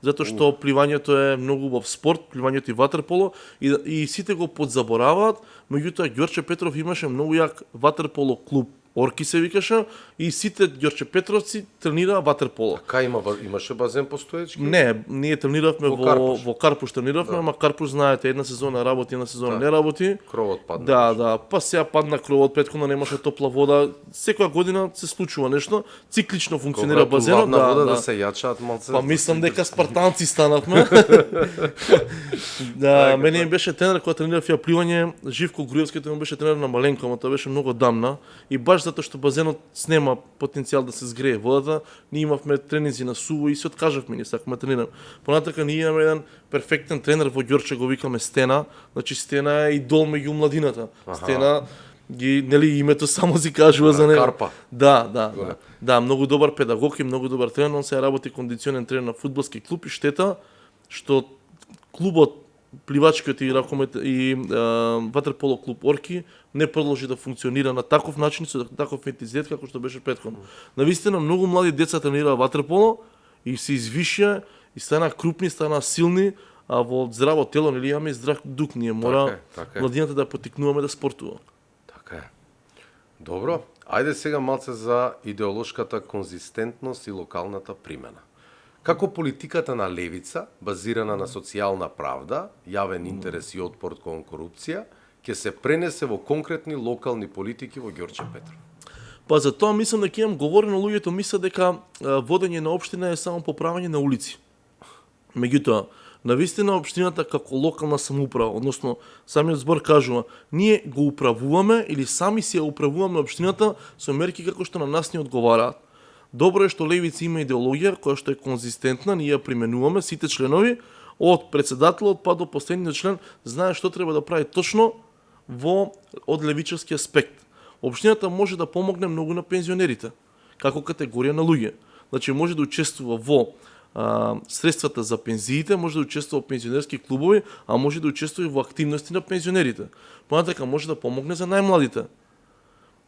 затоа што пливањето е многу убав спорт, пливањето и ватерполо и сите го подзабораваат, меѓутоа Ѓорче Петров имаше многу јак ватерполо клуб. Орки се викаше и сите Ѓорче Петровци тренираа ватерполо. Кај имаше базен постоечки? Не, ние трениравме во Карпуш трениравме, ама Карпуш знаете, една сезона работи, една сезона не работи. Кровот падна. Да, па сега падна кровот, претходно немаше топла вода. Секоја година се случува нешто, циклично функционира базенот, да се јачаат малце. Па мислам дека спартанци станавме. Да, мене беше тренер кога тренирав ја пливање, Живко Груевски, тој беше тренер на Маленко, ама тоа беше многу дамна и баш затоа што базенот снема потенцијал да се згрее водата, ние имавме тренинзи на суво и се откажавме, ние сакаме тренирам. Понатака ние имаме еден перфектен тренер во Ѓорче, го викаме Стена, значи Стена е идол меѓу младината. Стена нели името само си кажува за него. Карпа. Да, многу добар педагог и многу добар тренер, он се работи кондиционен тренер на фудбалски клуб и штета што клубот пливачкиот и ракомет и ватерполо клуб Орки не продолжи да функционира на таков начин со таков интензитет како што беше претходно. Навистина многу млади деца тренираа ватерполо и се извишија и стана крупни, стана силни, а во здраво тело нели имаме здрав дух, ние мора младината да потикнуваме да спортува. Така е. Добро, ајде сега малце за идеолошката конзистентност и локалната примена. Како политиката на левица, базирана на социјална правда, јавен интерес и отпор кон корупција, ќе се пренесе во конкретни локални политики во Ѓорче Петров? Па за тоа мислам дека имам говорено, луѓето мислат дека водење на општина е само поправање на улици. Меѓутоа, навистина општината како локална самоуправа, односно самиот збор кажува, ние го управуваме или сами си ја управуваме општината со мерки како што на нас ни одговараат. Добро е што левица има идеологија која што е конзистентна, ние ја применуваме, сите членови, од председателот па до последниот член, знае што треба да прави точно од левичарски аспект. Општината може да помогне многу на пензионерите, како категорија на луѓе. Значи може да учествува во средствата за пензиите, може да учествува во пензионерски клубови, а може да учествува и во активности на пензионерите. Понатака може да помогне за најмладите.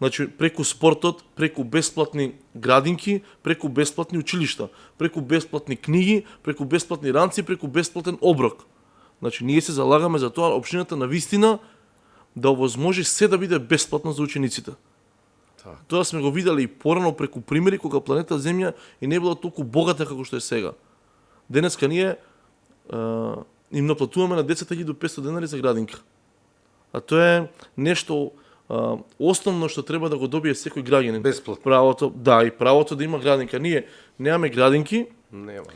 Значи преку спортот, преку бесплатни градинки, преку бесплатни училишта, преку бесплатни книги, преку бесплатни ранци, преку бесплатен оброк. Значи ние се залагаме за тоа општината на вистина да овозможи се да биде бесплатно за учениците. Так. Тоа сме го видели и порано преку примери кога планета Земја и не била толку богата како што е сега. Денеска ние им наплатуваме на децата 1500 денари за градинка. А тоа е нешто основно што треба да го добие секој граѓанин. Бесплатно. Правото, да, и правото да има градинка. Ние немаме градинки. Нема,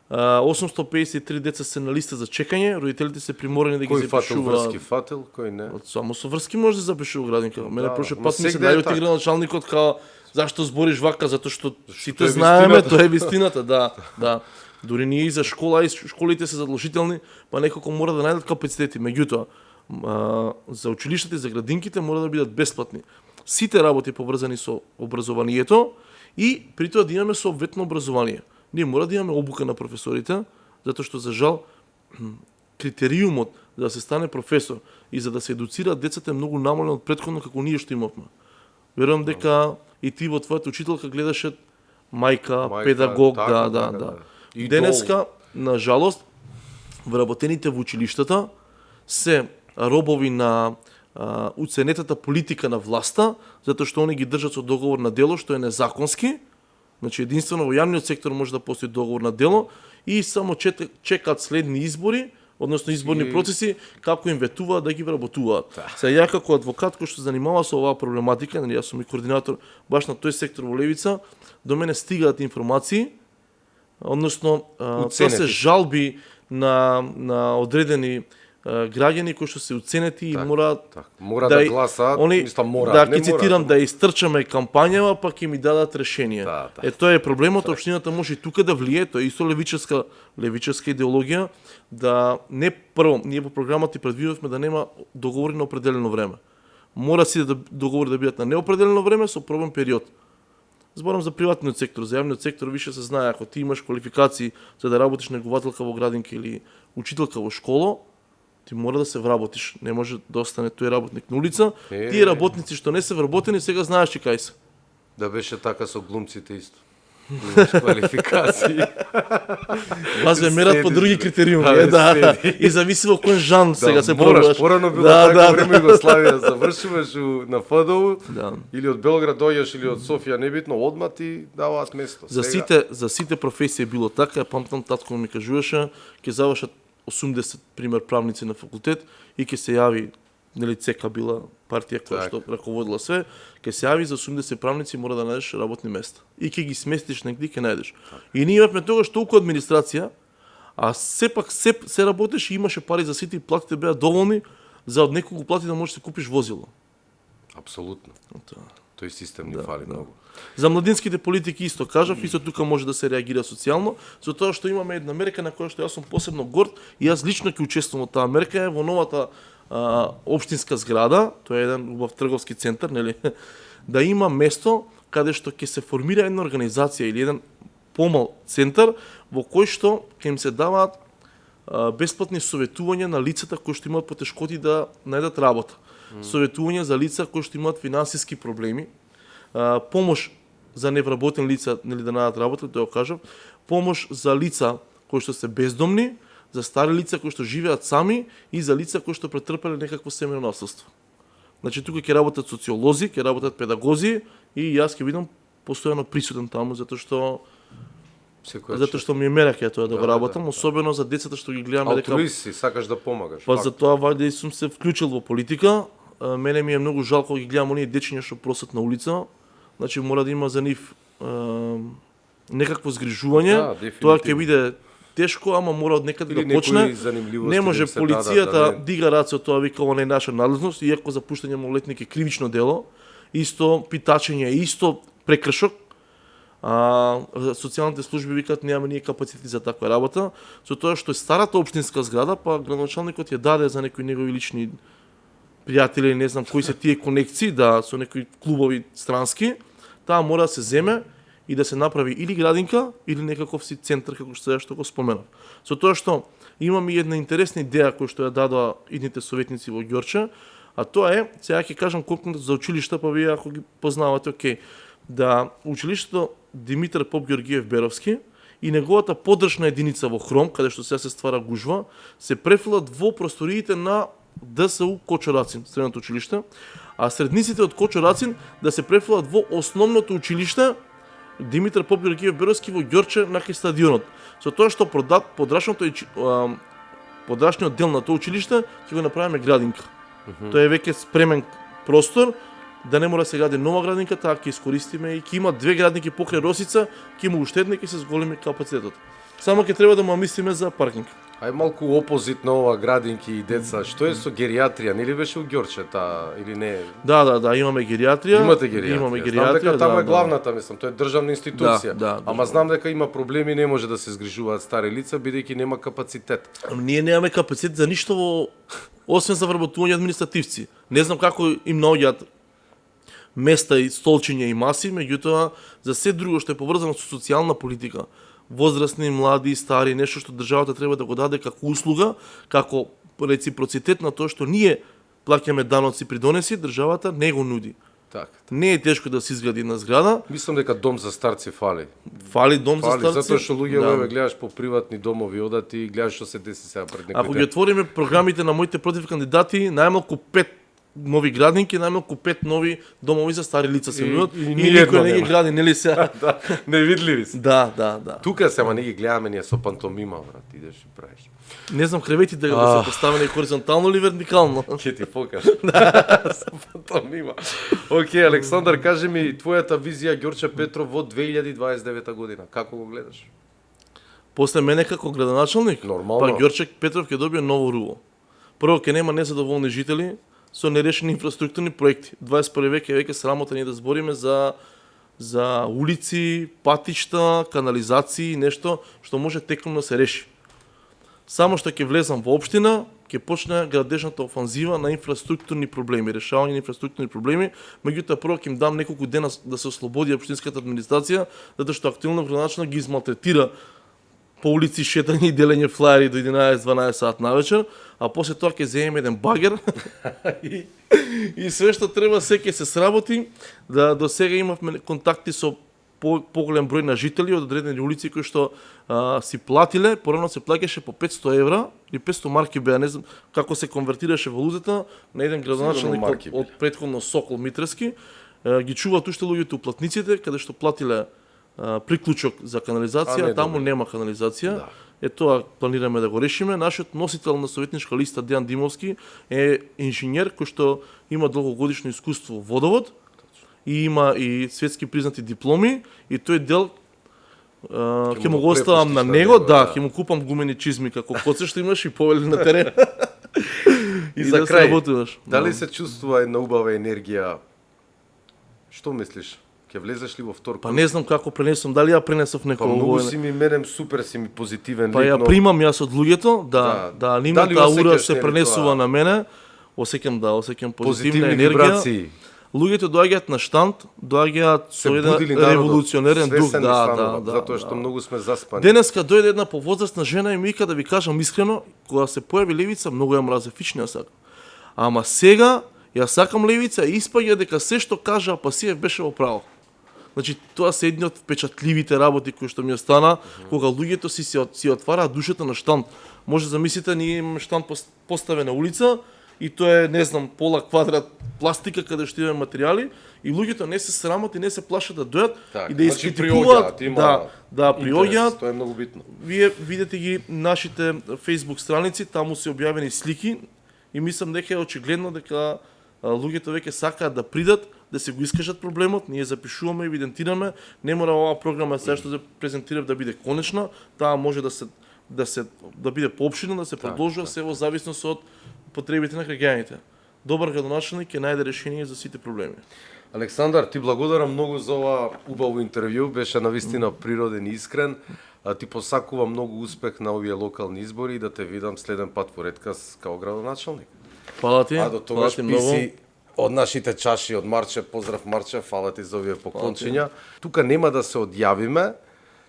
да. 853 деца се на листа за чекање, родителите се приморени да ги Кој фател запишуваат. врски фател, кој не? Само со врски може да запишува градинка. Мене прошли ма пат ми се сегде е најде така. игра началникот као зашто збориш вака, затоа што сите е знаеме, вистината. тоа е вистината, да, да. Дури ние и за школа, и школите се задолжителни, па некако мора да најдат капацитети. Меѓутоа, за училиштата и за градинките мора да бидат бесплатни. Сите работи поврзани со образованието и при тоа да имаме соодветно образование. Ние мора да имаме обука на професорите, затоа што за жал критериумот за да се стане професор и за да се едуцираат децата е многу намален од претходно како ние што имавме. Верувам дека и ти во твојата учителка гледаше мајка, педагог, така, да. така. Идол. Денеска, на жалост, вработените во училиштата се робови на уценетата политика на власта, затоа што они ги држат со договор на дело што е незаконски. Значи единствено во јавниот сектор може да постои договор на дело и само чекаат следни избори, односно изборни процеси, како им ветуваат да ги вработуваат. Сега ја како адвокат кој што се занимава со оваа проблематика, јас сум и координатор баш на тој сектор во Левица, до мене стигаат информации, односно тоа се жалби на одредени граѓани кои што се уценети и мораат да гласаат, мислам мораат, да, не ќе цитирам, мораат. да истрчаме кампањава, па ќе ми дадат решение. Тоа е проблемот, општината може и тука да влие, тоа е исто левичарска идеологија, да не прво, ние по програмата и предвидовме да нема договори на определено време. Мора си да договори да бидат на неопределено време со пробен период. Зборам за приватниот сектор, за јавниот сектор више се знае, ако ти имаш квалификации за да работиш негователка во градинка или учителка во школа, ти мора да се вработиш, не може да остане тој работник на улица. Тие работници што не се вработени, сега знаеш че кај се. Да беше така со глумците исто. Имаш квалификации. Вас ве мерат по други критериуми, да. И зависи во кој жан сега се пробуваш. Порано било така време Југославија, завршуваш на ФДУ или од Белград дојдеш или од Софија, небитно, одма ти даваат место. За сите професии било така, памтам татко ми кажуваше, ќе завршат 80 пример правници на факултет и ќе се јави, нели ЦК била партија која што раководила све, ќе се јави за 80 правници мора да најдеш работни места. И ќе ги сместиш негде ќе најдеш. И ние имавме тогаш толку администрација, а сепак се работеше и имаше пари за сите и платите беа доволни за од неколку плати да можеш да купиш возило. Апсолутно. Тој систем ни фали многу. За младинските политики исто кажав, исто тука може да се реагира социјално, затоа што имаме една мерка на која што јас сум посебно горд и јас лично ќе учествувам во таа мерка е во новата општинска зграда, тоа е еден убав трговски центар, нели, да има место каде што ќе се формира една организација или еден помал центар во кој што ќе им се даваат бесплатни советувања на лицата кои што имаат потешкоти да најдат работа. Советувања за лица кои што имаат финансиски проблеми, помош за невработени лица, нели да најдат работа, тоа кажав, помош за лица кои што се бездомни, за стари лица кои што живеат сами и за лица кои што претрпеле некакво семејно насилство. Значи тука ќе работат социолози, ќе работат педагози и јас ќе бидам постојано присутен таму затоа што Секојаш. затоа што ми е мерак ја тоа да го Да, работам, да. особено за децата што ги гледаме дека Алтруист си, сакаш да помагаш. па факт. за тоа вајде и сум се вклучил во политика. Мене ми е многу жалко ги гледам оние дечиња што просат на улица. Значи мора да има за нив некакво згрижување. Да, дефинитивно. Тоа ќе биде тешко, ама мора од некаде Или да почне. некои занимливости Не да може им се полицијата дадат, да не- дига раце од тоа, вика ова не е наша надлежност, иако за пуштање малолетник е кривично дело, исто питачење е исто прекршок. Социјалните служби викаат немаме ние капацитети за таква работа, со тоа што е старата општинска зграда, па градоначалникот ја даде за некои негови лични пријатели, не знам кои се тие конекции, да со некои клубови странски, таа мора да се земе и да се направи или градинка, или некаков си центар, како што го споменав. Со тоа што имам и една интересна идеја која што ја дадоа идните советници во Ѓорче, а тоа е, сега ќе кажам колку за училишта, па вие ако ги познавате, окей, да училиштето Димитар Поп Ѓоргиев Беровски и неговата поддршна единица во Хром, каде што сега се ствара гужва, се префрлат во просториите на ДСУ Кочорацин, средното училиште, а средниците од Кочорацин да се префрлат во основното училиште Димитар Поп Ѓоргиев Беровски во Ѓорче на кај стадионот. Со тоа што подрашниот дел на тоа училиште ќе го направиме градинка. Тоа е веќе спремен простор, да не мора се гради нова градинка, таа ќе искористиме и ќе има две градинки покрај Росица, ќе има уштедни и ќе се зголеми капацитетот. Само ќе треба да му мислиме за паркинг. Ај малку опозит на ова градинки и деца. Што е со гериатрија? Нели беше у Ѓорче таа или не? Да, имаме гериатрија. Имате гериатрија. Имаме Знам дека таму да, е главната, мислам, тоа е државна институција. Да, Ама знам дека има проблеми, не може да се згрижуваат стари лица бидејќи нема капацитет. Ние немаме капацитет за ништо освен за вработување административци. Не знам како им наоѓаат места и столчиња и маси, меѓутоа за се друго што е поврзано со социјална политика, возрастни, млади, стари, нешто што државата треба да го даде како услуга, како реципроцитет на тоа што ние плаќаме даноци при донеси, државата не го нуди. Така. Не е тешко да се изгради една зграда, Мислам дека дом за старци фали. фали дом за Фали, старци. затоа што луѓе гледаш по приватни домови, одат и гледаш што се деси сега пред некој Ако ги ден. отвориме програмите на моите против кандидати, најмалку 5 нови градинки, најмалку 5 нови домови за стари лица се нудат и никој не ги гради, нели сега? Да, невидливи се. Да. Тука се, ама не ги гледаме ние со пантомима, брат, идеш и правиш. Не знам креветите да се поставени хоризонтално или вертикално. Ќе ти покажам. Со пантомима. Океј, Александар, кажи ми твојата визија Ѓорче Петров во 2029 година. Како го гледаш? После мене како градоначалник, Нормално. па Ѓорче Петров ќе добие ново руво. Прво ќе нема незадоволни жители со нерешени инфраструктурни проекти. 21 век е веќе срамота ние да збориме за улици, патишта, канализации, нешто што може теком да се реши. Само што ќе влезам во општина, ќе почне градежната офанзива на инфраструктурни проблеми, решавање на инфраструктурни проблеми, меѓутоа прво ќе им дам неколку дена да се ослободи општинската администрација, затоа што активно градоначалник ги измалтретира по улици шетање и делење флаери до 11-12 сат навечер, а после тоа ќе земеме еден багер и све што треба се ќе се сработи. Да до сега имавме контакти со поголем број на жители од одредени улици кои што си платиле, порано се плаќаше по 500 евра или 500 марки беа, не знам како се конвертираше валутата на еден градоначалник од претходно Сокол Митрески, ги чуваат уште луѓето уплатниците каде што платиле приклучок за канализација, таму нема канализација. Да. Тоа планираме да го решиме. Нашиот носител на советничка листа Дејан Димовски е инженер кој што има долгогодишно искуство во водовод и има и светски признати дипломи и тој дел ќе му го оставам на него, ќе му купам гумени чизми како коце што имаш и повели на терен. И за крај, работуваш. Дали се чувствува една убава енергија? Што мислиш? Ќе влезеш ли во втор круг? Па не знам како пренесам, дали ја пренесов Па некој многу си ми менем супер, си ми позитивен Па лик, ја примам јас од луѓето, да нивната аура се пренесува на мене. Осеќам позитивна енергија. Вибрации. Луѓето доаѓаат на штанд, доаѓаат со еден револуционерен дух, затоа што многу сме заспани. Денеска дојде една повозрастна жена и ми вика да ви кажам искрено, кога се појави левица, многу ја мразев, фични ја сакам. Ама сега ја сакам левица и испаѓа дека се што кажа Пасиев беше во право. Значи, тоа се едни од впечатливите работи кои што ми остана, кога луѓето си отвараат душата на штанд. Може замислите, ние имаме штанд поставен на улица, и тоа е, не знам, пола квадрат пластика каде што имаме материјали и луѓето не се срамат и не се плашат да дојдат Так, и да значи искритикуваат, приоѓаат, има приоѓаат. Тоа е многу битно. Вие видите ги нашите Facebook страници, таму се објавени слики и мислам дека е очигледно дека луѓето веќе сакаат да придат, да се го искажат проблемот, ние запишуваме, евидентираме, не мора оваа програма сега што се презентира да биде конечна, таа може да биде поопширна, да се продолжува се во зависност од потребите на граѓаните. Добар градоначелник ќе најде решение за сите проблеми. Александар, ти благодарам многу за ова убаво интервју, беше навистина природен и искрен. Ти посакувам многу успех на овие локални избори и да те видам следен пат во Редкас као градоначелник. Фала ти. А до тогаш писи од нашите чаши од Марче, поздрав Марче, фала ти за овие поклончиња. Тука нема да се одјавиме,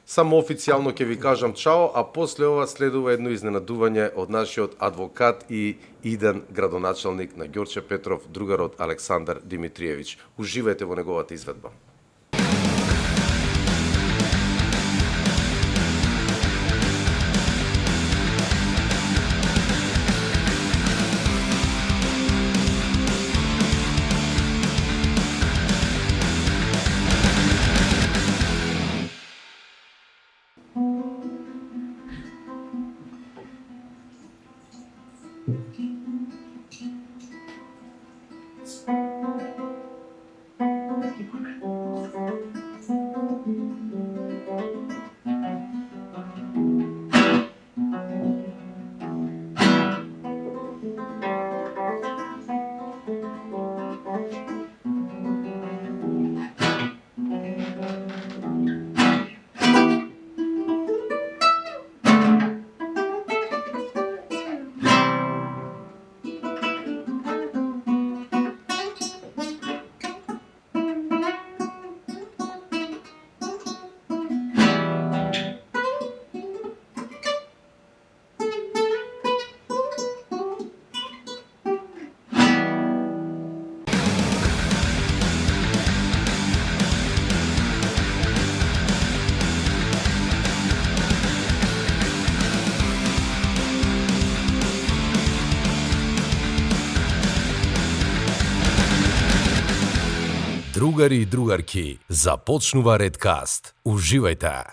само официјално ќе ви кажам чао, а после ова следува едно изненадување од нашиот адвокат и иден градоначелник на Ѓорче Петров, другар од Александар Димитриевич. Уживајте во неговата изведба. Другари и другарки, започнува Редкаст. Уживајте!